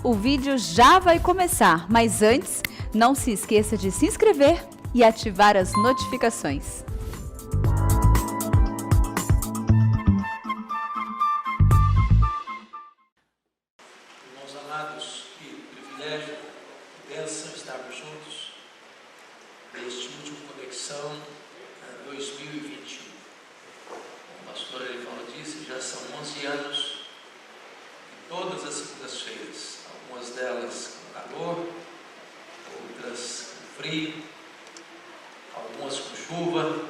O vídeo já vai começar, mas antes, não se esqueça de se inscrever e ativar as notificações. Irmãos amados, que privilégio, bênção estarmos juntos neste último Conexão 2021. Como o pastor Erivaldo disse, já são 11 anos. Todas as segundas-feiras, algumas delas com calor, outras com frio, algumas com chuva,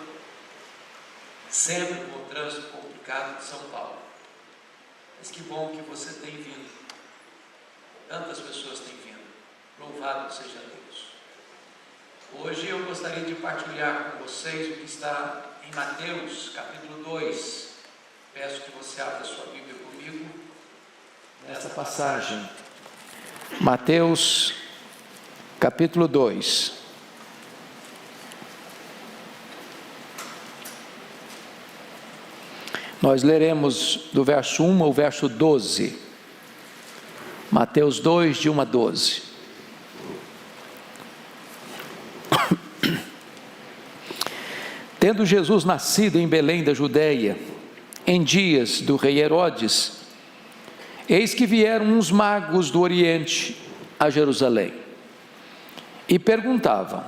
sempre com o trânsito complicado de São Paulo. Mas que bom que você tem vindo, tantas pessoas têm vindo, louvado seja Deus. Hoje eu gostaria de partilhar com vocês o que está em Mateus capítulo 2, peço que você abra sua Bíblia comigo. Nesta passagem, Mateus capítulo 2. Nós leremos do verso 1 ao verso 12. Mateus 2, de 1 a 12. Tendo Jesus nascido em Belém da Judeia, em dias do rei Herodes, eis que vieram uns magos do Oriente a Jerusalém e perguntavam: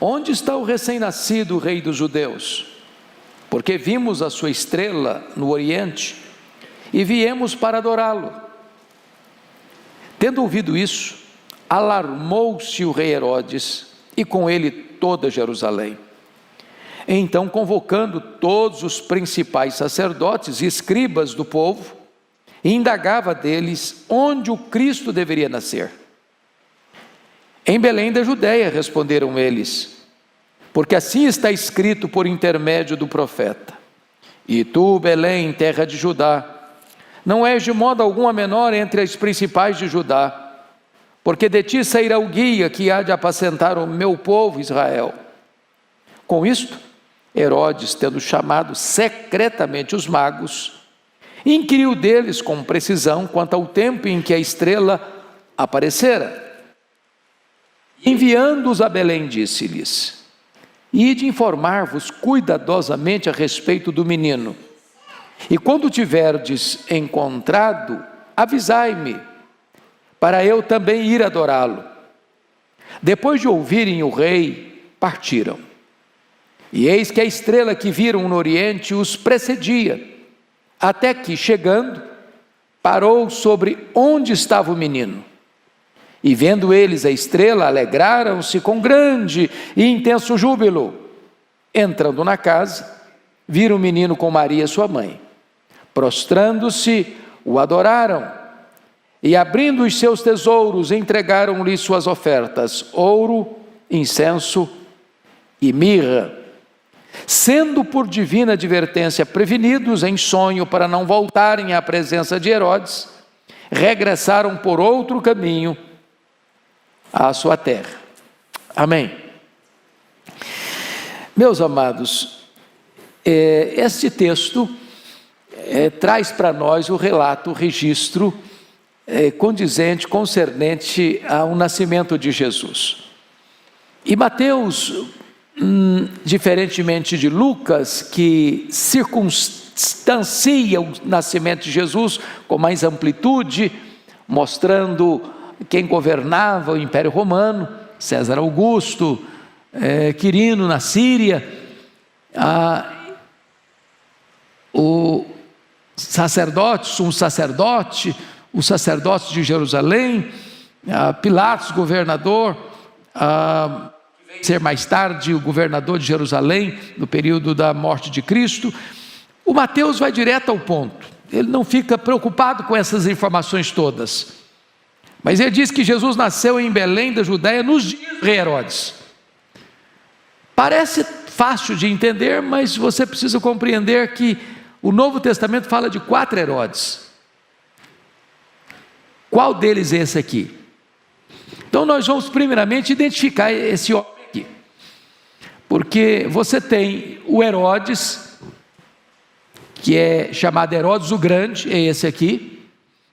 onde está o recém-nascido rei dos judeus? Porque vimos a sua estrela no Oriente e viemos para adorá-lo. Tendo ouvido isso, alarmou-se o rei Herodes e com ele toda Jerusalém. Então, convocando todos os principais sacerdotes e escribas do povo, e indagava deles onde o Cristo deveria nascer. Em Belém da Judeia, responderam eles, porque assim está escrito por intermédio do profeta: e tu, Belém, terra de Judá, não és de modo algum a menor entre as principais de Judá, porque de ti sairá o guia que há de apacentar o meu povo Israel. Com isto, Herodes, tendo chamado secretamente os magos, inquiriu deles com precisão quanto ao tempo em que a estrela aparecera. Enviando-os a Belém, disse-lhes: ide informar-vos cuidadosamente a respeito do menino, e quando tiverdes encontrado, avisai-me, para eu também ir adorá-lo. Depois de ouvirem o rei, partiram. E eis que a estrela que viram no Oriente os precedia, até que, chegando, parou sobre onde estava o menino. E vendo eles a estrela, alegraram-se com grande e intenso júbilo. Entrando na casa, viram o menino com Maria, sua mãe. Prostrando-se, o adoraram. E abrindo os seus tesouros, entregaram-lhe suas ofertas: ouro, incenso e mirra. Sendo por divina advertência prevenidos em sonho para não voltarem à presença de Herodes, regressaram por outro caminho à sua terra. Amém. Meus amados, este texto traz para nós o relato, o registro condizente, concernente ao nascimento de Jesus. E Mateus, diferentemente de Lucas, que circunstancia o nascimento de Jesus com mais amplitude, mostrando quem governava o Império Romano, César Augusto, Quirino na Síria, o sacerdote, um sacerdote, os sacerdotes de Jerusalém, Pilatos, governador, ser mais tarde o governador de Jerusalém, no período da morte de Cristo. O Mateus vai direto ao ponto, ele não fica preocupado com essas informações todas, mas ele diz que Jesus nasceu em Belém da Judeia nos dias do rei Herodes. Parece fácil de entender, mas você precisa compreender que o Novo Testamento fala de 4 Herodes. Qual deles é esse aqui? Então nós vamos primeiramente identificar esse homem aqui, porque você tem o Herodes, que é chamado Herodes o Grande, é esse aqui.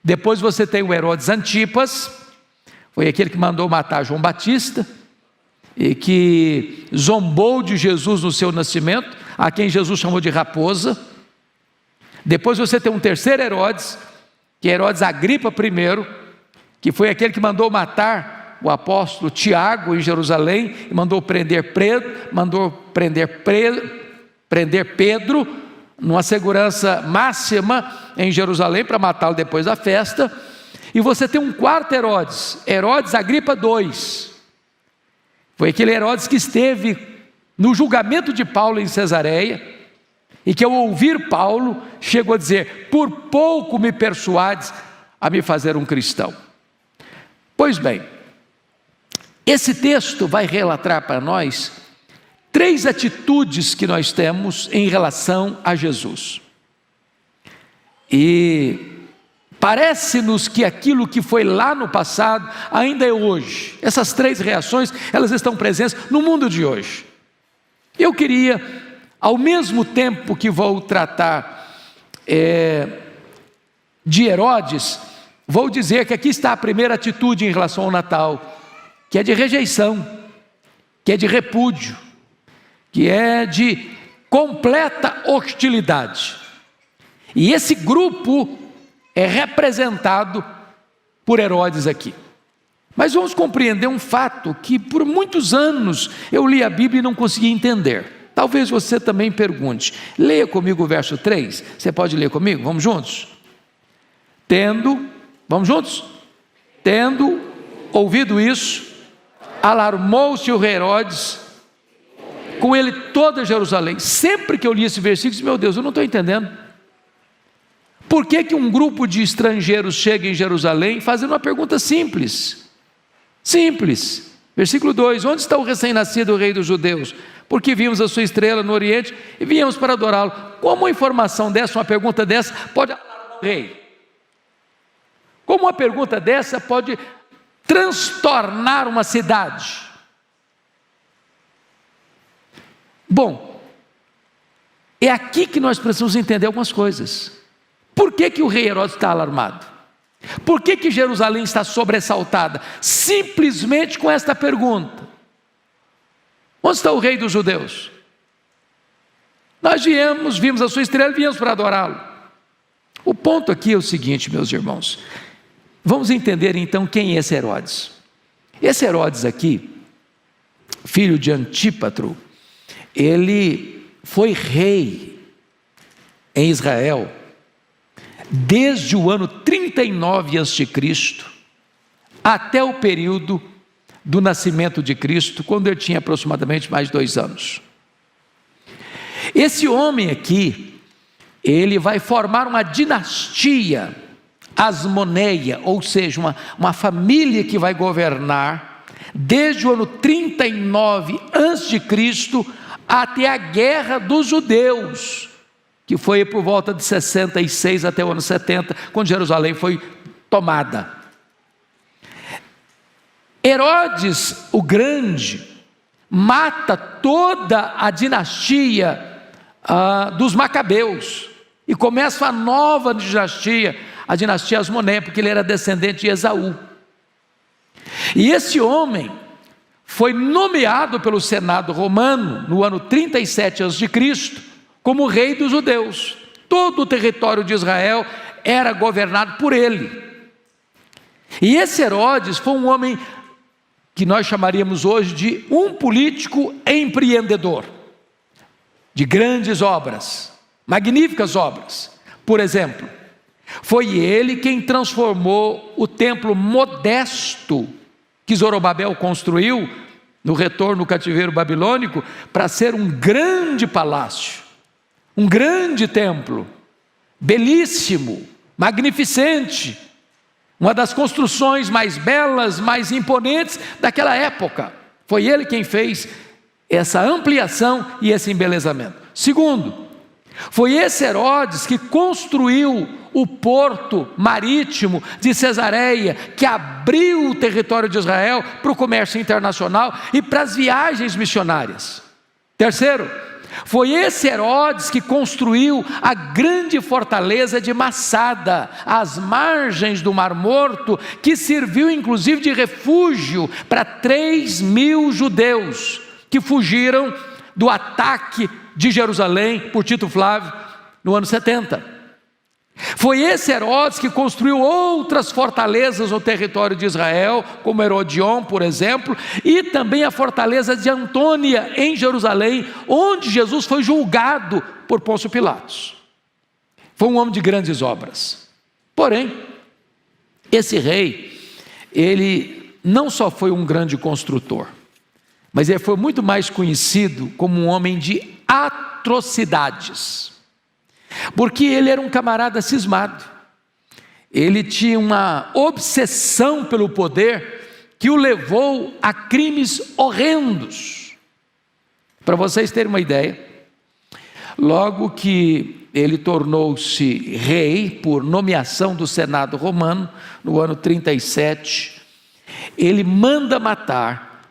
Depois você tem o Herodes Antipas, foi aquele que mandou matar João Batista, e que zombou de Jesus no seu nascimento, a quem Jesus chamou de raposa. Depois você tem um terceiro Herodes, que é Herodes Agripa I, que foi aquele que mandou matar o apóstolo Tiago em Jerusalém, e mandou prender Pedro, numa segurança máxima em Jerusalém, para matá-lo depois da festa. E você tem um quarto Herodes, Herodes Agripa II, foi aquele Herodes que esteve no julgamento de Paulo em Cesareia, e que ao ouvir Paulo, chegou a dizer: por pouco me persuades a me fazer um cristão. Pois bem, esse texto vai relatar para nós 3 atitudes que nós temos em relação a Jesus. E parece-nos que aquilo que foi lá no passado ainda é hoje. Essas 3 reações, elas estão presentes no mundo de hoje. Eu queria, ao mesmo tempo que vou tratar de Herodes, vou dizer que aqui está a primeira atitude em relação ao Natal, que é de rejeição, que é de repúdio, que é de completa hostilidade. E esse grupo é representado por Herodes aqui. Mas vamos compreender um fato que por muitos anos eu li a Bíblia e não conseguia entender. Talvez você também pergunte. Leia comigo o verso 3. Você pode ler comigo? Vamos juntos? Vamos juntos? Tendo ouvido isso, alarmou-se o rei Herodes, com ele toda Jerusalém. Sempre que eu li esse versículo, eu disse: meu Deus, eu não estou entendendo. Por que um grupo de estrangeiros chega em Jerusalém fazendo uma pergunta simples? Simples. Versículo 2: onde está o recém-nascido rei dos judeus? Porque vimos a sua estrela no Oriente e viemos para adorá-lo. Como uma informação dessa, uma pergunta dessa, pode alarmar o rei? Como uma pergunta dessa pode transtornar uma cidade? Bom, é aqui que nós precisamos entender algumas coisas. Por que o rei Herodes está alarmado? Por que Jerusalém está sobressaltada? Simplesmente com esta pergunta: onde está o rei dos judeus? Nós vimos a sua estrela e viemos para adorá-lo. O ponto aqui é o seguinte, meus irmãos. Vamos entender então quem é esse Herodes. Esse Herodes aqui, filho de Antípatro, ele foi rei em Israel desde o ano 39 a.C. até o período do nascimento de Cristo, quando ele tinha aproximadamente mais de 2 anos. Esse homem aqui, ele vai formar uma dinastia asmoneia, ou seja, uma família que vai governar desde o ano 39 a.C. até a guerra dos judeus, que foi por volta de 66 até o ano 70, quando Jerusalém foi tomada. Herodes o Grande mata toda a dinastia dos Macabeus, e começa a nova dinastia, a dinastia Asmoneia, porque ele era descendente de Esaú. E esse homem foi nomeado pelo Senado romano no ano 37 a.C. como rei dos judeus. Todo o território de Israel era governado por ele. E esse Herodes foi um homem que nós chamaríamos hoje de um político empreendedor, de grandes obras, magníficas obras. Por exemplo, foi ele quem transformou o templo modesto que Zorobabel construiu no retorno do cativeiro babilônico para ser um grande palácio, um grande templo, belíssimo, magnificente, uma das construções mais belas, mais imponentes daquela época. Foi ele quem fez essa ampliação e esse embelezamento. Segundo, foi esse Herodes que construiu o porto marítimo de Cesareia, que abriu o território de Israel para o comércio internacional e para as viagens missionárias. Terceiro, Foi esse Herodes que construiu a grande fortaleza de Massada, às margens do Mar Morto, que serviu inclusive de refúgio para 3.000 judeus que fugiram do ataque de Jerusalém por Tito Flávio no ano 70. Foi esse Herodes que construiu outras fortalezas no território de Israel, como Herodion, por exemplo, e também a fortaleza de Antônia, em Jerusalém, onde Jesus foi julgado por Pôncio Pilatos. Foi um homem de grandes obras. Porém, esse rei, ele não só foi um grande construtor, mas ele foi muito mais conhecido como um homem de atrocidades. Porque ele era um camarada cismado, ele tinha uma obsessão pelo poder que o levou a crimes horrendos. Para vocês terem uma ideia, logo que ele tornou-se rei por nomeação do Senado romano, no ano 37, ele manda matar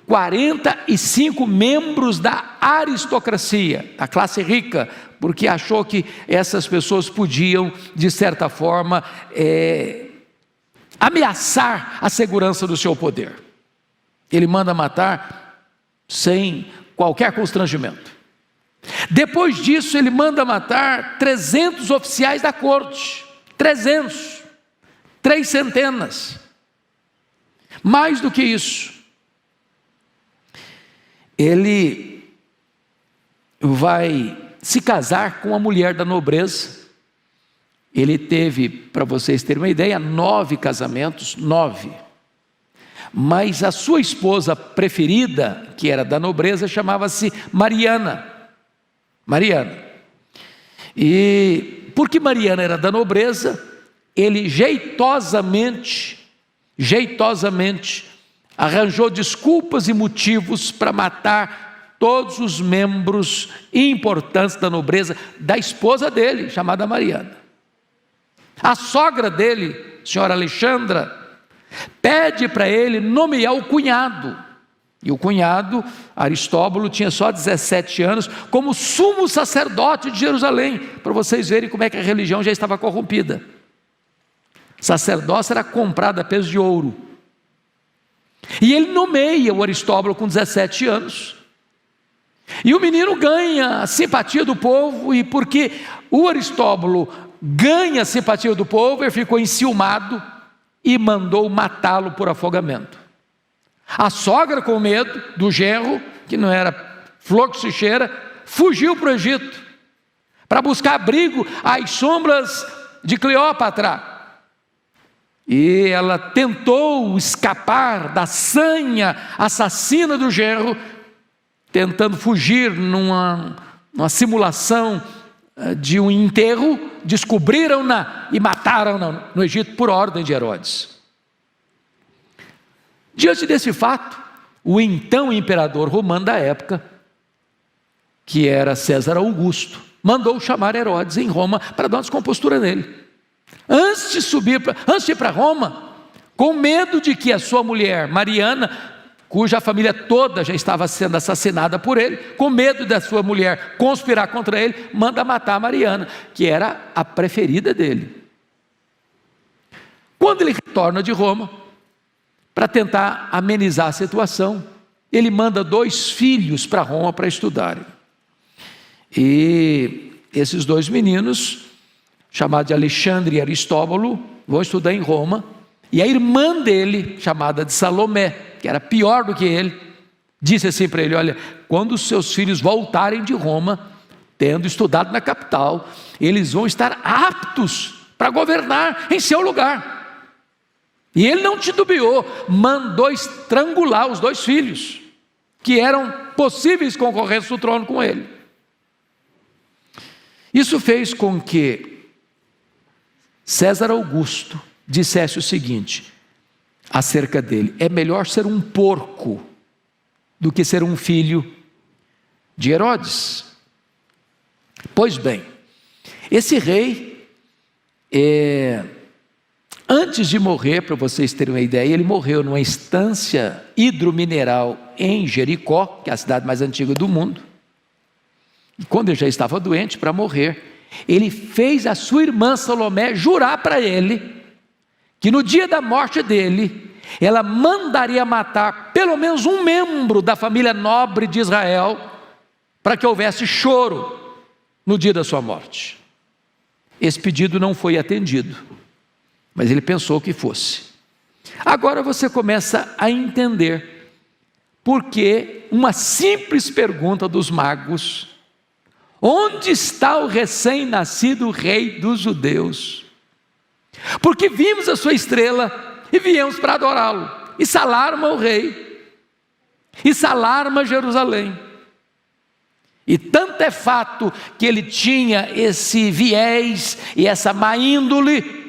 45 membros da aristocracia, da classe rica, porque achou que essas pessoas podiam, de certa forma, ameaçar a segurança do seu poder. Ele manda matar sem qualquer constrangimento. Depois disso, ele manda matar 300 oficiais da corte, 300, 3 centenas. Mais do que isso, ele vai se casar com uma mulher da nobreza. Ele teve, para vocês terem uma ideia, 9 casamentos, 9. Mas a sua esposa preferida, que era da nobreza, chamava-se Mariana. E porque Mariana era da nobreza, ele jeitosamente arranjou desculpas e motivos para matar todos os membros importantes da nobreza da esposa dele, chamada Mariana. A sogra dele, senhora Alexandra, pede para ele nomear o cunhado. E o cunhado, Aristóbulo, tinha só 17 anos, como sumo sacerdote de Jerusalém, para vocês verem como é que a religião já estava corrompida. Sacerdócio era comprado a peso de ouro. E ele nomeia o Aristóbulo com 17 anos. E o menino ganha a simpatia do povo, e porque o Aristóbulo ganha a simpatia do povo, ele ficou enciumado e mandou matá-lo por afogamento. A sogra, com medo do genro, que não era flor que se cheira, fugiu para o Egito, para buscar abrigo às sombras de Cleópatra. E ela tentou escapar da sanha assassina do genro, tentando fugir numa simulação de um enterro. Descobriram-na e mataram-na no Egito por ordem de Herodes. Diante desse fato, o então imperador romano da época, que era César Augusto, mandou chamar Herodes em Roma para dar uma descompostura nele. Antes de ir para Roma, com medo de que a sua mulher Mariana, cuja família toda já estava sendo assassinada por ele, com medo da sua mulher conspirar contra ele, manda matar a Mariana, que era a preferida dele. Quando ele retorna de Roma, para tentar amenizar a situação, ele manda 2 filhos para Roma para estudarem. E esses 2 meninos, chamados de Alexandre e Aristóbulo, vão estudar em Roma. E a irmã dele, chamada de Salomé, que era pior do que ele, disse assim para ele: olha, quando os seus filhos voltarem de Roma, tendo estudado na capital, eles vão estar aptos para governar em seu lugar. E ele não titubeou, mandou estrangular os 2 filhos, que eram possíveis concorrentes do trono com ele. Isso fez com que César Augusto dissesse o seguinte acerca dele: é melhor ser um porco do que ser um filho de Herodes. Pois bem, esse rei, Antes de morrer, para vocês terem uma ideia, ele morreu numa estância hidromineral em Jericó, que é a cidade mais antiga do mundo. E quando ele já estava doente para morrer, ele fez a sua irmã Salomé jurar para ele que no dia da morte dele, ela mandaria matar pelo menos um membro da família nobre de Israel, para que houvesse choro no dia da sua morte. Esse pedido não foi atendido, mas ele pensou que fosse. Agora você começa a entender por que uma simples pergunta dos magos: onde está o recém-nascido rei dos judeus? Porque vimos a sua estrela e viemos para adorá-lo. Isso alarma o rei, isso alarma Jerusalém. E tanto é fato que ele tinha esse viés e essa má índole,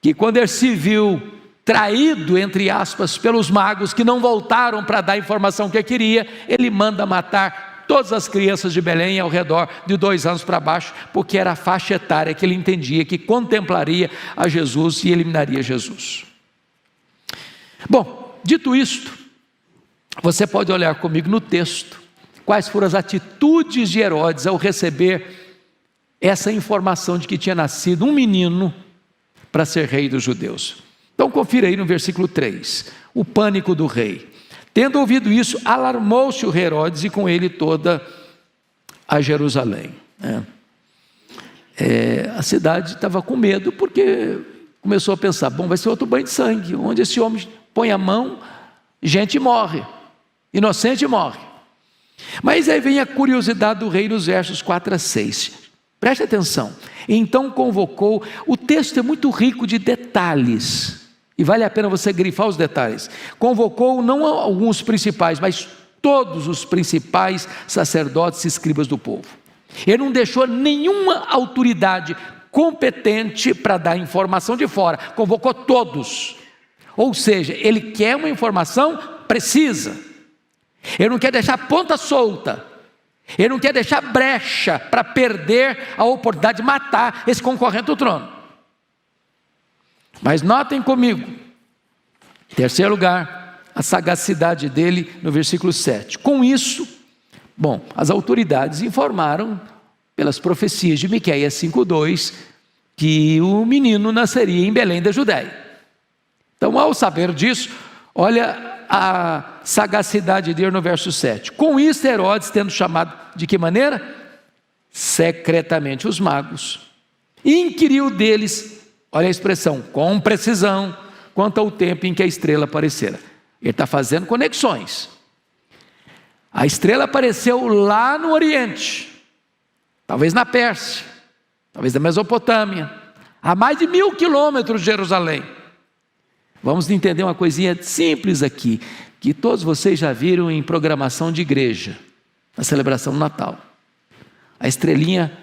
que quando ele se viu traído, entre aspas, pelos magos que não voltaram para dar a informação que ele queria, ele manda matar todas as crianças de Belém ao redor de 2 anos para baixo, porque era a faixa etária que ele entendia que contemplaria a Jesus e eliminaria Jesus. Bom, dito isto, você pode olhar comigo no texto quais foram as atitudes de Herodes ao receber essa informação de que tinha nascido um menino para ser rei dos judeus. Então confira aí no versículo 3, o pânico do rei. Tendo ouvido isso, alarmou-se o rei Herodes e com ele toda a Jerusalém. A cidade estava com medo, porque começou a pensar: bom, vai ser outro banho de sangue, onde esse homem põe a mão, gente morre, inocente morre. Mas aí vem a curiosidade do rei nos versos 4 a 6. Preste atenção. Então convocou, o texto é muito rico de detalhes, e vale a pena você grifar os detalhes. Convocou não alguns principais, mas todos os principais sacerdotes e escribas do povo. Ele não deixou nenhuma autoridade competente para dar informação de fora, convocou todos. Ou seja, ele quer uma informação precisa. Ele não quer deixar ponta solta, ele não quer deixar brecha para perder a oportunidade de matar esse concorrente do trono. Mas notem comigo, em terceiro lugar, a sagacidade dele no versículo 7. Com isso, bom, as autoridades informaram pelas profecias de Miqueias 5:2 que o menino nasceria em Belém da Judéia. Então, ao saber disso, olha a sagacidade dele no verso 7. Com isso, Herodes, tendo chamado de que maneira? Secretamente os magos, inquiriu deles, olha a expressão, com precisão, quanto ao tempo em que a estrela aparecera. Ele está fazendo conexões. A estrela apareceu lá no Oriente, talvez na Pérsia, talvez na Mesopotâmia, a mais de 1000 quilômetros de Jerusalém. Vamos entender uma coisinha simples aqui, que todos vocês já viram em programação de igreja, na celebração do Natal. A estrelinha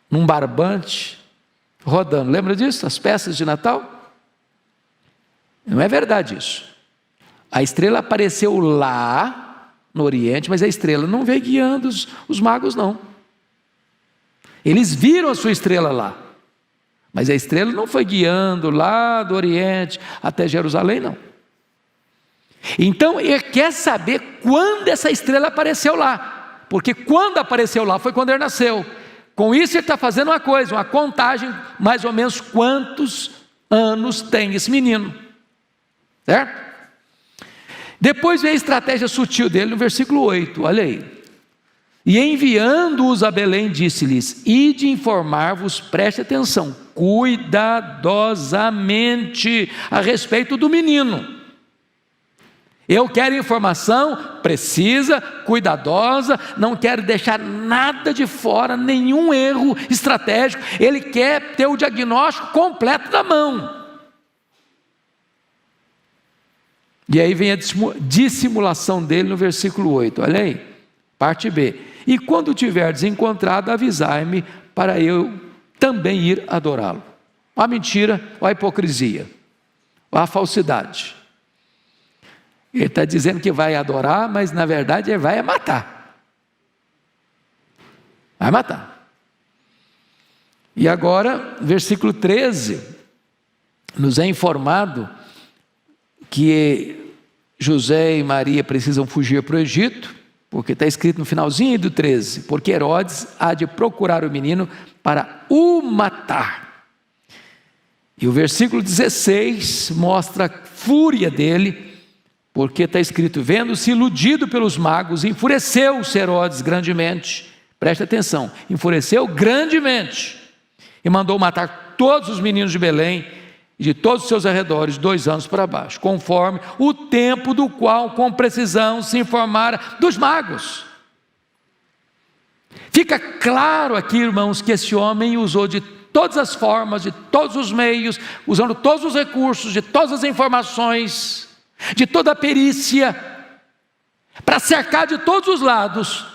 num barbante, rodando. Lembra disso? As peças de Natal? Não é verdade isso. A estrela apareceu lá no Oriente, mas a estrela não veio guiando os magos, não. Eles viram a sua estrela lá. Mas a estrela não foi guiando lá do Oriente até Jerusalém, não. Então ele quer saber quando essa estrela apareceu lá, porque quando apareceu lá foi quando ele nasceu. Com isso ele está fazendo uma coisa, uma contagem, mais ou menos quantos anos tem esse menino, certo? Depois vem a estratégia sutil dele no versículo 8, olha aí. E enviando-os a Belém, disse-lhes: ide informar-vos, preste atenção, cuidadosamente a respeito do menino. Eu quero informação precisa, cuidadosa, não quero deixar nada de fora, nenhum erro estratégico. Ele quer ter o diagnóstico completo na mão. E aí vem a dissimulação dele no versículo 8, olha aí, parte B. E quando tiverdes encontrado, avisai-me para eu também ir adorá-lo. A mentira, a hipocrisia, a falsidade. Ele está dizendo que vai adorar, mas na verdade ele vai matar. Vai matar. E agora, versículo 13, nos é informado que José e Maria precisam fugir para o Egito, porque está escrito no finalzinho do 13, porque Herodes há de procurar o menino para o matar. E o versículo 16 mostra a fúria dele, porque está escrito: vendo-se iludido pelos magos, enfureceu-se Herodes grandemente. Preste atenção, enfureceu grandemente e mandou matar todos os meninos de Belém e de todos os seus arredores, 2 anos para baixo, conforme o tempo do qual com precisão se informara dos magos. Fica claro aqui, irmãos, que esse homem usou de todas as formas, de todos os meios, usando todos os recursos, de todas as informações, de toda a perícia, para cercar de todos os lados,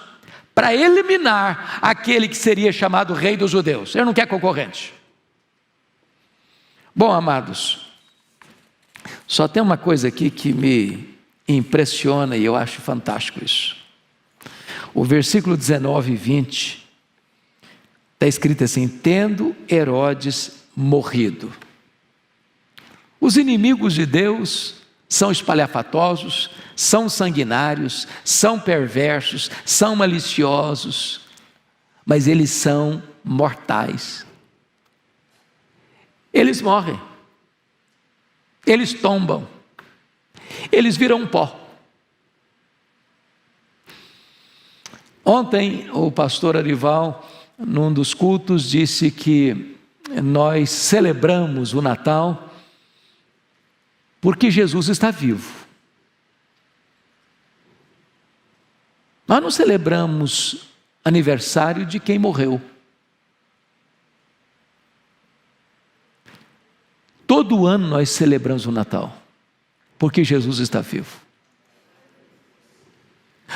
para eliminar aquele que seria chamado rei dos judeus. Ele não quer concorrente. Bom, amados, só tem uma coisa aqui que me impressiona e eu acho fantástico isso. O versículo 19 e 20 está escrito assim: tendo Herodes morrido. Os inimigos de Deus são espalhafatosos, são sanguinários, são perversos, são maliciosos, mas eles são mortais. Eles morrem, eles tombam, eles viram pó. Ontem o pastor Arival, num dos cultos, disse que nós celebramos o Natal porque Jesus está vivo. Nós não celebramos aniversário de quem morreu. Todo ano nós celebramos o Natal, porque Jesus está vivo.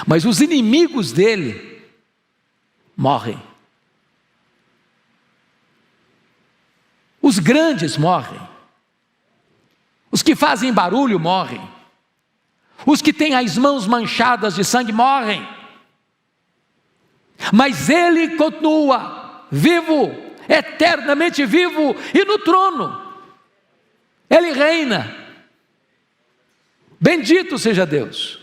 Mas os inimigos dele morrem. Os grandes morrem. Os que fazem barulho morrem. Os que têm as mãos manchadas de sangue morrem. Mas ele continua vivo, eternamente vivo e no trono. Ele reina. Bendito seja Deus.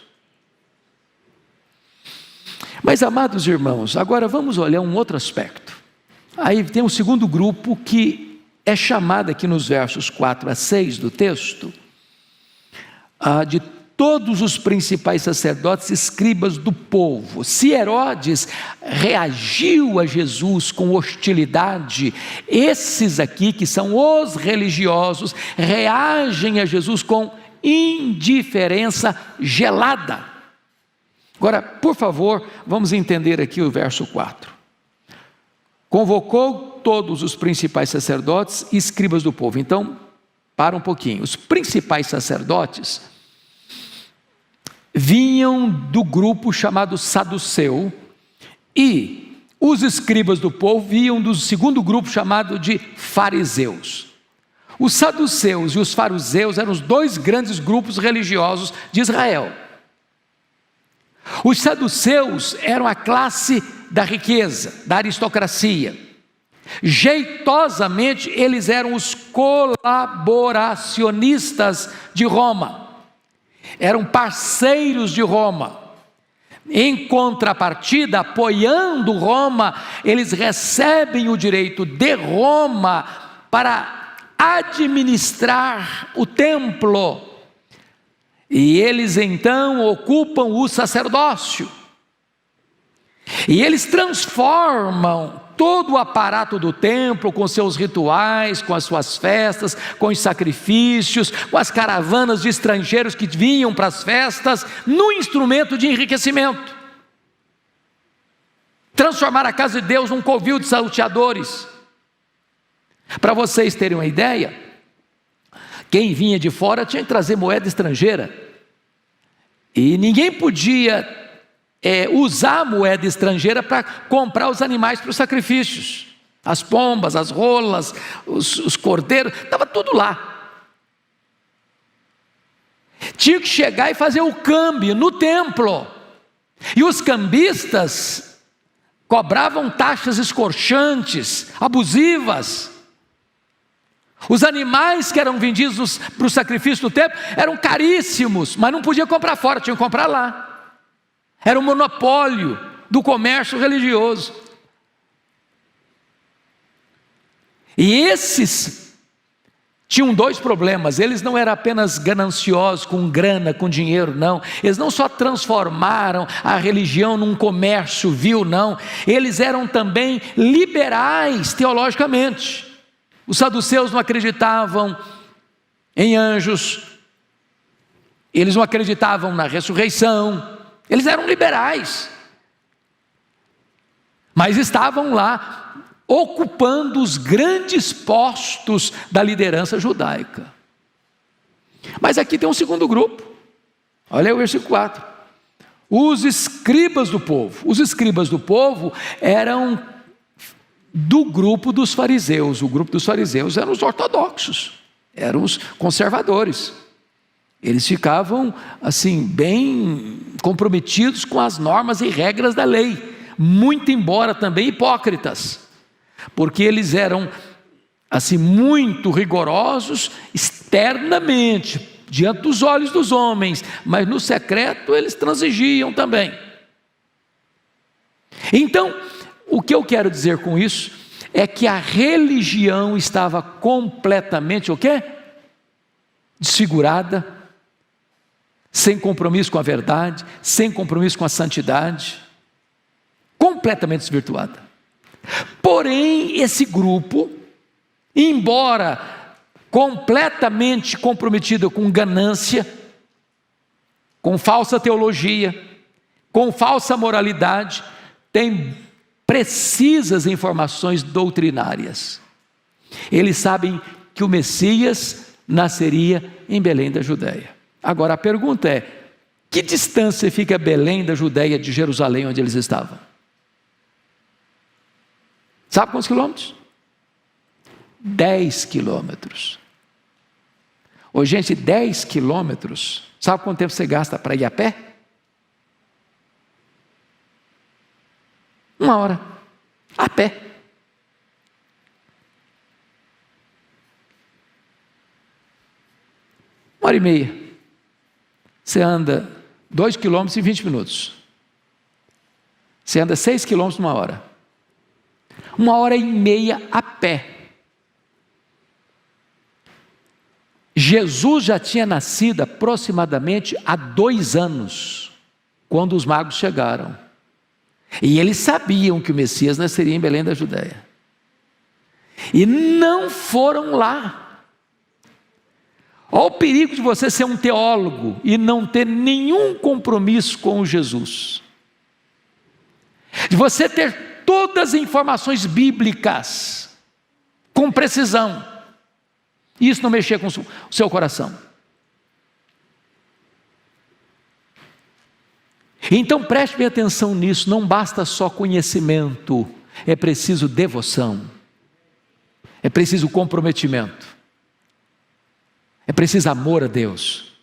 Mas, amados irmãos, agora vamos olhar um outro aspecto. Aí tem um segundo grupo que é chamado aqui nos versos 4 a 6 do texto, de todos os principais sacerdotes e escribas do povo. Se Herodes reagiu a Jesus com hostilidade, esses aqui, que são os religiosos, reagem a Jesus com indiferença gelada. Agora, por favor, vamos entender aqui o verso 4. Convocou todos os principais sacerdotes e escribas do povo. Então, para um pouquinho. Os principais sacerdotes vinham do grupo chamado saduceu, e os escribas do povo vinham do segundo grupo chamado de fariseus. Os saduceus e os fariseus eram os 2 grandes grupos religiosos de Israel. Os saduceus eram a classe da riqueza, da aristocracia. Jeitosamente, eles eram os colaboracionistas de Roma. Eram parceiros de Roma. Em contrapartida, apoiando Roma, eles recebem o direito de Roma para administrar o templo. E eles então ocupam o sacerdócio. E eles transformam todo o aparato do templo, com seus rituais, com as suas festas, com os sacrifícios, com as caravanas de estrangeiros que vinham para as festas, num instrumento de enriquecimento. Transformar a casa de Deus num covil de salteadores. Para vocês terem uma ideia, quem vinha de fora tinha que trazer moeda estrangeira. E ninguém podia usar a moeda estrangeira para comprar os animais para os sacrifícios. As pombas, as rolas, os cordeiros, estava tudo lá. Tinha que chegar e fazer o câmbio no templo. E os cambistas cobravam taxas escorchantes, abusivas. Os animais que eram vendidos para o sacrifício do templo eram caríssimos, mas não podia comprar fora, tinha que comprar lá. Era um monopólio do comércio religioso. E esses tinham dois problemas. Eles não eram apenas gananciosos com grana, com dinheiro, não. Eles não só transformaram a religião num comércio vil, não. Eles eram também liberais teologicamente. Os saduceus não acreditavam em anjos, eles não acreditavam na ressurreição, eles eram liberais, mas estavam lá ocupando os grandes postos da liderança judaica. Mas aqui tem um segundo grupo, olha aí o versículo 4, os escribas do povo. Os escribas do povo eram do grupo dos fariseus. O grupo dos fariseus eram os ortodoxos, eram os conservadores. Eles ficavam assim bem comprometidos com as normas e regras da lei, muito embora também hipócritas, porque eles eram assim muito rigorosos externamente, diante dos olhos dos homens, mas no secreto eles transigiam também. Então, o que eu quero dizer com isso é que a religião estava completamente o quê? Desfigurada, sem compromisso com a verdade, sem compromisso com a santidade, completamente desvirtuada. Porém, esse grupo, embora completamente comprometido com ganância, com falsa teologia, com falsa moralidade, tem precisas informações doutrinárias. Eles sabem que o Messias nasceria em Belém da Judéia. Agora a pergunta é: que distância fica Belém da Judéia de Jerusalém, onde eles estavam? Sabe quantos quilômetros? 10 quilômetros. Ô gente, 10 quilômetros, sabe quanto tempo você gasta para ir a pé? 1 hora, a pé. Uma hora e meia. Você anda 2 quilômetros em 20 minutos. Você anda 6 quilômetros em 1 hora. 1 hora e meia a pé. Jesus já tinha nascido aproximadamente há 2 anos, quando os magos chegaram. E eles sabiam que o Messias nasceria em Belém da Judéia. E não foram lá. Olha o perigo de você ser um teólogo e não ter nenhum compromisso com Jesus. De você ter todas as informações bíblicas com precisão. E isso não mexer com o seu coração. Então preste bem atenção nisso, não basta só conhecimento, é preciso devoção, é preciso comprometimento, é preciso amor a Deus.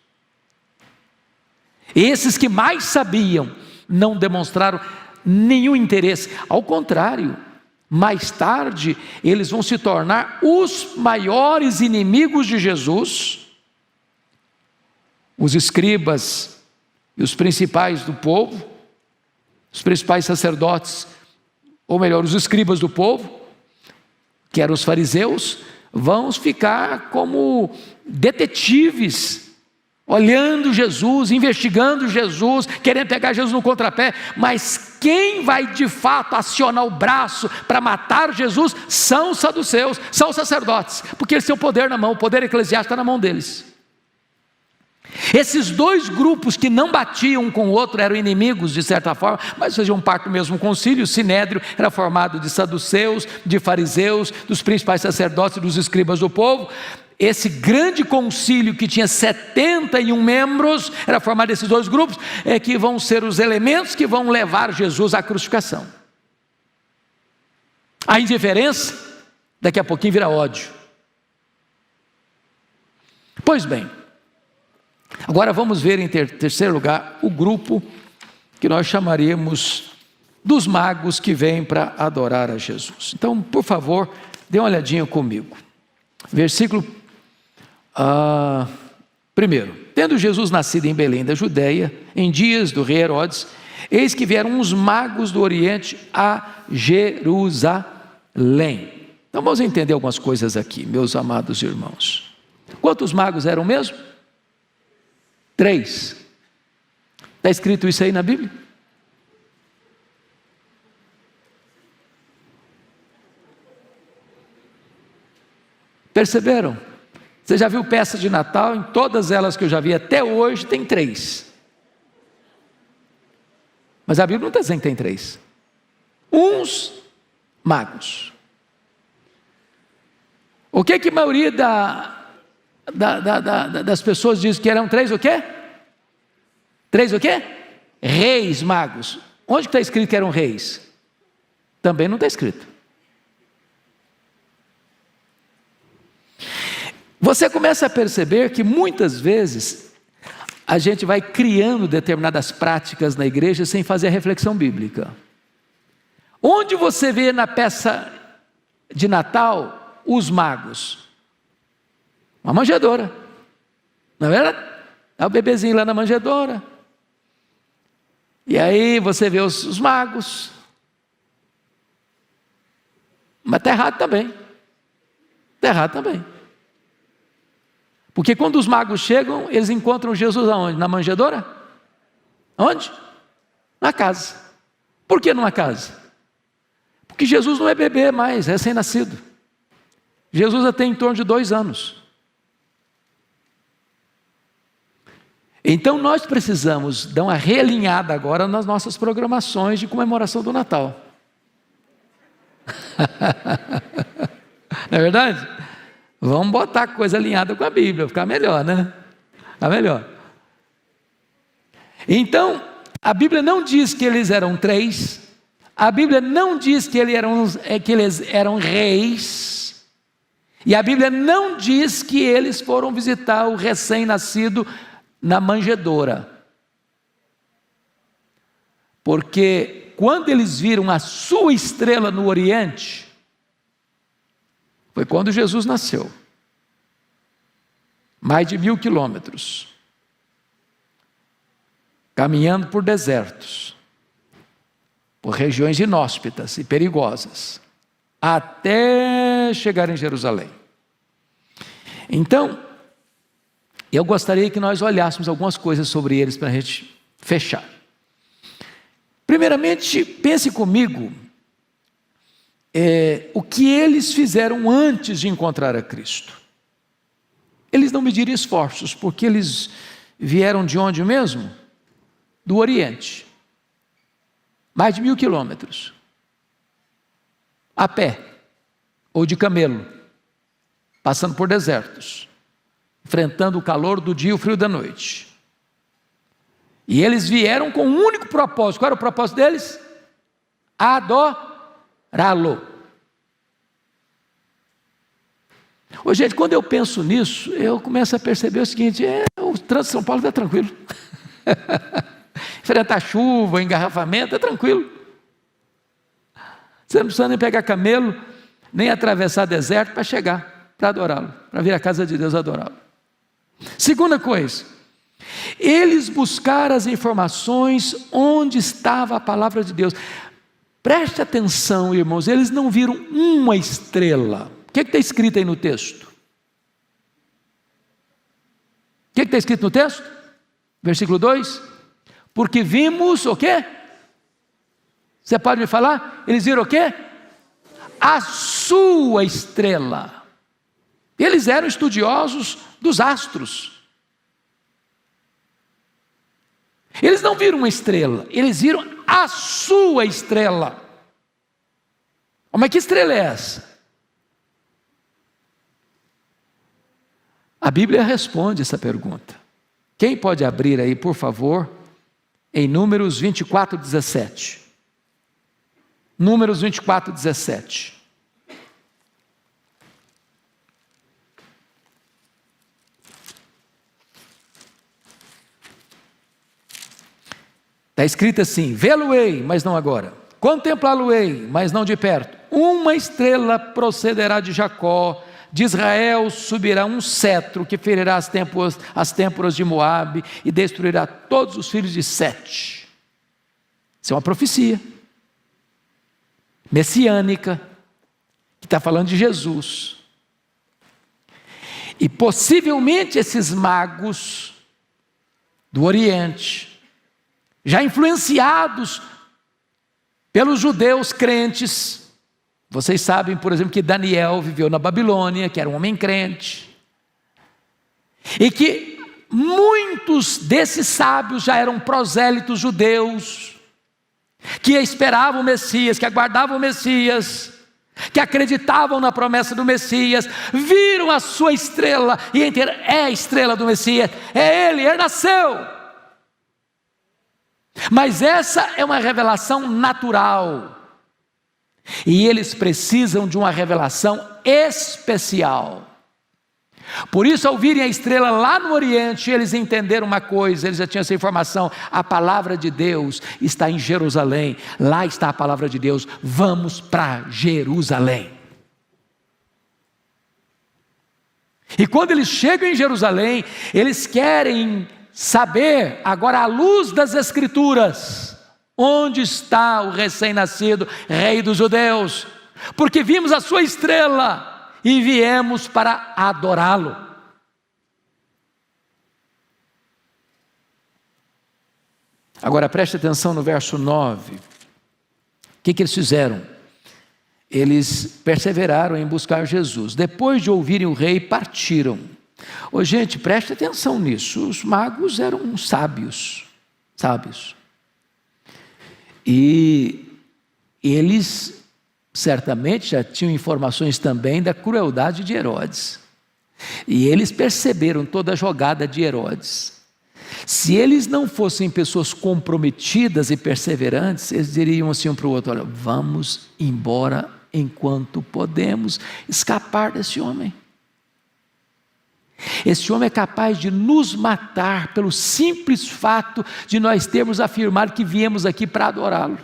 Esses que mais sabiam não demonstraram nenhum interesse, ao contrário, mais tarde eles vão se tornar os maiores inimigos de Jesus. Os escribas e os principais do povo, os principais sacerdotes, ou melhor, os escribas do povo, que eram os fariseus, vão ficar como detetives, olhando Jesus, investigando Jesus, querendo pegar Jesus no contrapé. Mas quem vai de fato acionar o braço para matar Jesus são os saduceus, são os sacerdotes, porque eles têm o poder na mão, o poder eclesiástico está na mão deles. Esses dois grupos que não batiam um com o outro eram inimigos de certa forma, mas faziam parte do mesmo concílio. O sinédrio era formado de saduceus, de fariseus, dos principais sacerdotes e dos escribas do povo. Esse grande concílio que tinha 71 membros, era formado desses dois grupos, que vão ser os elementos que vão levar Jesus à crucificação. A indiferença, daqui a pouquinho vira ódio. Pois bem, agora vamos ver em terceiro lugar o grupo que nós chamaríamos dos magos que vêm para adorar a Jesus. Então, por favor, dê uma olhadinha comigo. Versículo 1. Tendo Jesus nascido em Belém da Judéia, em dias do rei Herodes, eis que vieram uns magos do Oriente a Jerusalém. Então vamos entender algumas coisas aqui, meus amados irmãos. Quantos magos eram mesmo? 3. Está escrito isso aí na Bíblia? Perceberam? Você já viu peça de Natal? Em todas elas que eu já vi até hoje, tem 3. Mas a Bíblia não está dizendo que tem 3. Uns magos. O que a maioria das pessoas diz que eram 3 o quê? 3 o quê? Reis magos. Onde está escrito que eram reis? Também não está escrito. Você começa a perceber que muitas vezes a gente vai criando determinadas práticas na igreja sem fazer a reflexão bíblica. Onde você vê na peça de Natal os magos? Uma manjedoura, não é verdade? É o bebezinho lá na manjedoura. E aí você vê os magos. Mas está errado também. Está errado também. Porque quando os magos chegam, eles encontram Jesus aonde? Na manjedoura? Onde? Na casa. Por que numa casa? Porque Jesus não é bebê mais, é recém-nascido. Jesus já tem em torno de 2 anos. Então nós precisamos dar uma realinhada agora nas nossas programações de comemoração do Natal. Não é verdade? Vamos botar coisa alinhada com a Bíblia, ficar melhor, né? Ficar melhor. Então, a Bíblia não diz que eles eram 3, a Bíblia não diz que eles eram reis, e a Bíblia não diz que eles foram visitar o recém-nascido na manjedoura. Porque quando eles viram a sua estrela no Oriente, foi quando Jesus nasceu. Mais de 1000 quilômetros. Caminhando por desertos, por regiões inóspitas e perigosas, até chegar em Jerusalém. Então, eu gostaria que nós olhássemos algumas coisas sobre eles para a gente fechar. Primeiramente, pense comigo, o que eles fizeram antes de encontrar a Cristo. Eles não mediram esforços, porque eles vieram de onde mesmo? Do Oriente. Mais de 1000 quilômetros. A pé, ou de camelo, passando por desertos, enfrentando o calor do dia e o frio da noite. E eles vieram com um único propósito. Qual era o propósito deles? Adorá-lo. Ô, gente, quando eu penso nisso, eu começo a perceber o seguinte: o trânsito de São Paulo está tranquilo. Enfrentar chuva, engarrafamento, é tranquilo. Você não precisa nem pegar camelo, nem atravessar deserto para chegar, para adorá-lo, para vir à casa de Deus adorá-lo. Segunda coisa, eles buscaram as informações onde estava a palavra de Deus. Preste atenção, irmãos, eles não viram uma estrela. O que está escrito aí no texto? O que está escrito no texto? Versículo 2: porque vimos o quê? Você pode me falar? Eles viram o quê? A sua estrela. Eles eram estudiosos dos astros. Eles não viram uma estrela, eles viram a sua estrela. Mas que estrela é essa? A Bíblia responde essa pergunta. Quem pode abrir aí, por favor, em Números 24:17. Números 24:17. Está escrito assim: vê-lo-ei, mas não agora. Contemplá-lo-ei, mas não de perto. Uma estrela procederá de Jacó, de Israel subirá um cetro que ferirá as têmporas de Moabe e destruirá todos os filhos de Sete. Isso é uma profecia messiânica, que está falando de Jesus. E possivelmente esses magos do Oriente, já influenciados pelos judeus crentes, vocês sabem, por exemplo, que Daniel viveu na Babilônia, que era um homem crente, e que muitos desses sábios já eram prosélitos judeus, que esperavam o Messias, que aguardavam o Messias, que acreditavam na promessa do Messias, viram a sua estrela e entenderam: é a estrela do Messias, ele nasceu. Mas essa é uma revelação natural, e eles precisam de uma revelação especial. Por isso, ao virem a estrela lá no Oriente, eles entenderam uma coisa, eles já tinham essa informação: a palavra de Deus está em Jerusalém, lá está a palavra de Deus, vamos para Jerusalém. E quando eles chegam em Jerusalém, eles querem saber, agora à luz das Escrituras, onde está o recém-nascido Rei dos Judeus, porque vimos a sua estrela e viemos para adorá-lo. Agora preste atenção no verso 9. O que eles fizeram? Eles perseveraram em buscar Jesus. Depois de ouvirem o rei, partiram. Ô, gente, preste atenção nisso. Os magos eram sábios. E eles certamente já tinham informações também da crueldade de Herodes. E eles perceberam toda a jogada de Herodes. Se eles não fossem pessoas comprometidas e perseverantes, eles diriam assim um para o outro: olha, vamos embora enquanto podemos escapar desse homem. Esse homem é capaz de nos matar pelo simples fato de nós termos afirmado que viemos aqui para adorá-lo.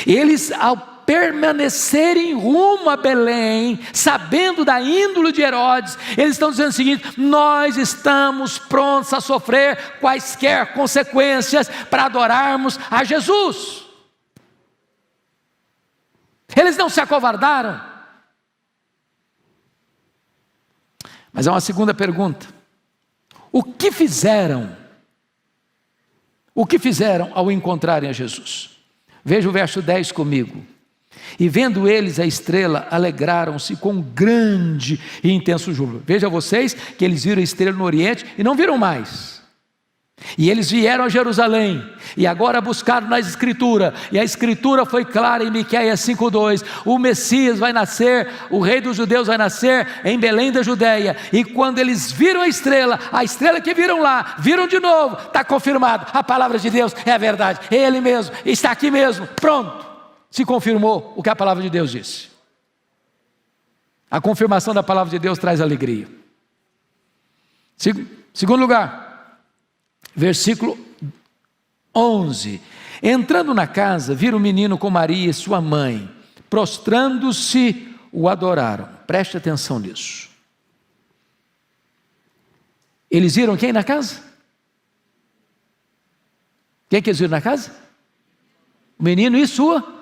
Eles, ao permanecerem rumo a Belém, sabendo da índole de Herodes, eles estão dizendo o seguinte: nós estamos prontos a sofrer quaisquer consequências para adorarmos a Jesus. Eles não se acovardaram. Mas há uma segunda pergunta: o que fizeram? O que fizeram ao encontrarem a Jesus? Veja o verso 10 comigo. E vendo eles a estrela, alegraram-se com grande e intenso júbilo. Veja vocês que eles viram a estrela no Oriente e não viram mais. E eles vieram a Jerusalém e agora buscaram na Escritura, e a Escritura foi clara em Miqueias 5:2: o Messias vai nascer, o Rei dos Judeus vai nascer em Belém da Judeia. E quando eles viram a estrela que viram lá, viram de novo, está confirmado, a palavra de Deus é a verdade, Ele mesmo está aqui mesmo, pronto, se confirmou o que a palavra de Deus disse. A confirmação da palavra de Deus traz alegria. Segundo lugar, versículo 11: entrando na casa, viram o menino com Maria e sua mãe, prostrando-se, o adoraram. Preste atenção nisso. Eles viram quem na casa? Quem que eles viram na casa? O menino e sua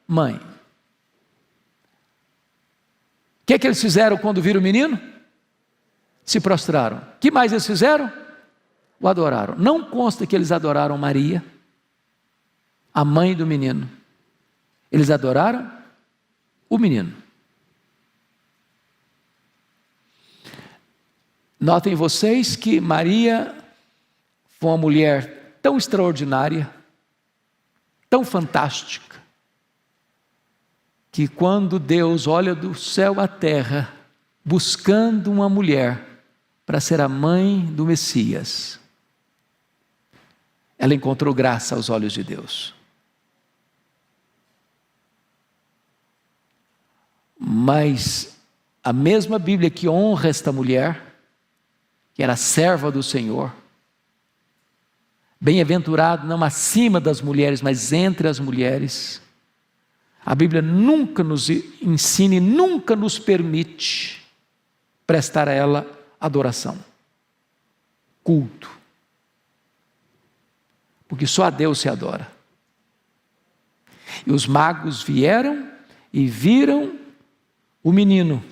mãe. O que eles fizeram quando viram o menino? Se prostraram. O que mais eles fizeram? O adoraram. Não consta que eles adoraram Maria, a mãe do menino. Eles adoraram o menino. Notem vocês que Maria foi uma mulher tão extraordinária, tão fantástica, que quando Deus olha do céu à terra, buscando uma mulher para ser a mãe do Messias, ela encontrou graça aos olhos de Deus. Mas a mesma Bíblia que honra esta mulher, que era serva do Senhor, bem-aventurado não acima das mulheres, mas entre as mulheres, A Bíblia nunca nos ensina e nunca nos permite prestar a ela adoração, culto. Porque só a Deus se adora. E os magos vieram e viram o menino,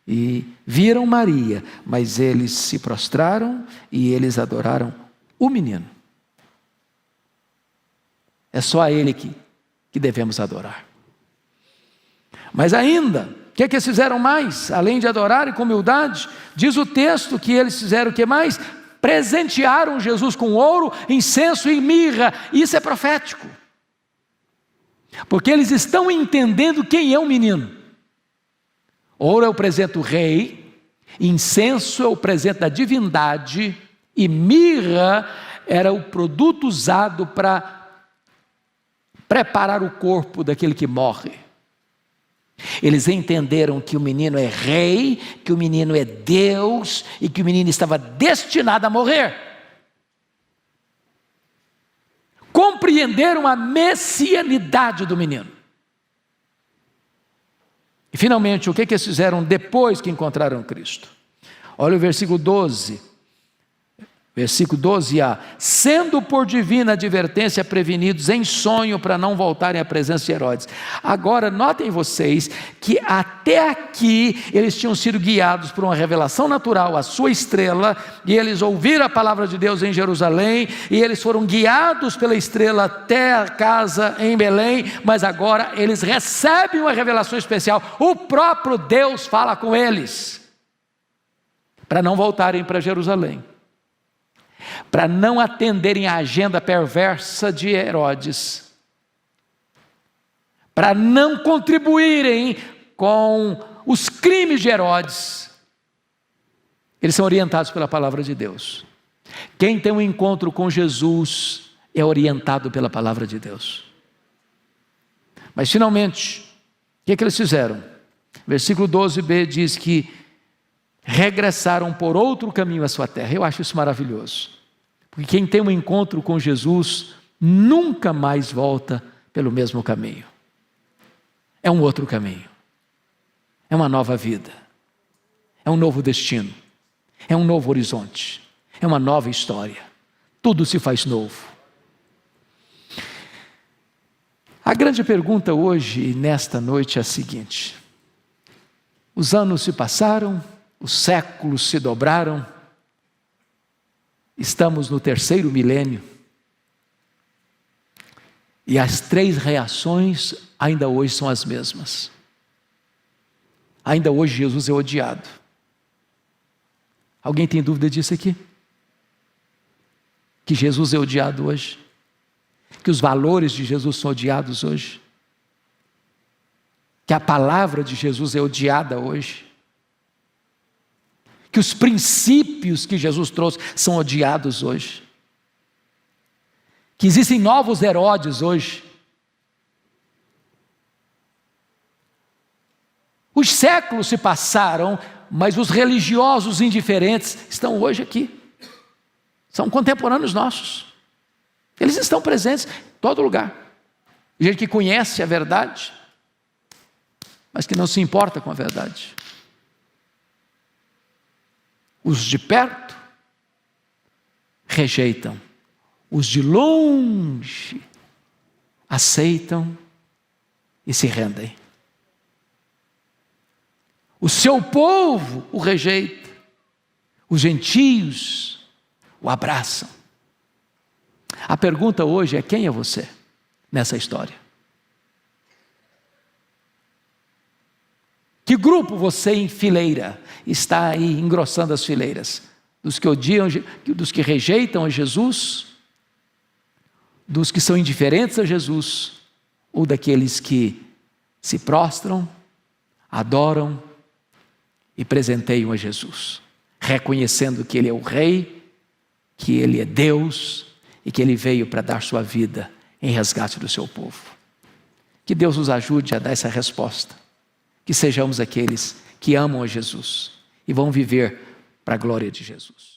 e viram Maria, mas eles se prostraram e eles adoraram o menino. É só a Ele que devemos adorar. Mas ainda, o que eles fizeram mais? Além de adorarem com humildade, diz o texto que eles fizeram o que mais? Presentearam Jesus com ouro, incenso e mirra. Isso é profético. Porque eles estão entendendo quem é o menino. Ouro é o presente do rei, incenso é o presente da divindade, e mirra era o produto usado para preparar o corpo daquele que morre. Eles entenderam que o menino é rei, que o menino é Deus e que o menino estava destinado a morrer. Compreenderam a messianidade do menino. E finalmente, o que eles fizeram depois que encontraram Cristo? Olha o versículo 12. Versículo 12a, sendo por divina advertência prevenidos em sonho para não voltarem à presença de Herodes. Agora notem vocês que até aqui eles tinham sido guiados por uma revelação natural, a sua estrela, e eles ouviram a palavra de Deus em Jerusalém, e eles foram guiados pela estrela até a casa em Belém, mas agora eles recebem uma revelação especial, o próprio Deus fala com eles, para não voltarem para Jerusalém, para não atenderem à agenda perversa de Herodes, para não contribuírem com os crimes de Herodes. Eles são orientados pela palavra de Deus. Quem tem um encontro com Jesus é orientado pela palavra de Deus. Mas finalmente, o que eles fizeram? Versículo 12b diz que regressaram por outro caminho à sua terra. Eu acho isso maravilhoso. Porque quem tem um encontro com Jesus nunca mais volta pelo mesmo caminho. É um outro caminho. É uma nova vida. É um novo destino. É um novo horizonte. É uma nova história. Tudo se faz novo. A grande pergunta hoje e nesta noite é a seguinte: os anos se passaram, os séculos se dobraram, estamos no 3º milênio, e as 3 reações ainda hoje são as mesmas. Ainda hoje Jesus é odiado. Alguém tem dúvida disso aqui? Que Jesus é odiado hoje? Que os valores de Jesus são odiados hoje? Que a palavra de Jesus é odiada hoje? Que os princípios que Jesus trouxe são odiados hoje? Que existem novos Herodes hoje? Os séculos se passaram, mas os religiosos indiferentes estão hoje aqui. São contemporâneos nossos. Eles estão presentes em todo lugar. Gente que conhece a verdade, mas que não se importa com a verdade. Os de perto rejeitam, os de longe aceitam e se rendem. O seu povo o rejeita, os gentios o abraçam. A pergunta hoje é: quem é você nessa história? Que grupo você enfileira, está aí engrossando as fileiras? Dos que odiam, dos que rejeitam a Jesus, dos que são indiferentes a Jesus, ou daqueles que se prostram, adoram e presenteiam a Jesus, reconhecendo que Ele é o Rei, que Ele é Deus e que Ele veio para dar sua vida em resgate do seu povo. Que Deus nos ajude a dar essa resposta. Que sejamos aqueles que amam a Jesus e vão viver para a glória de Jesus.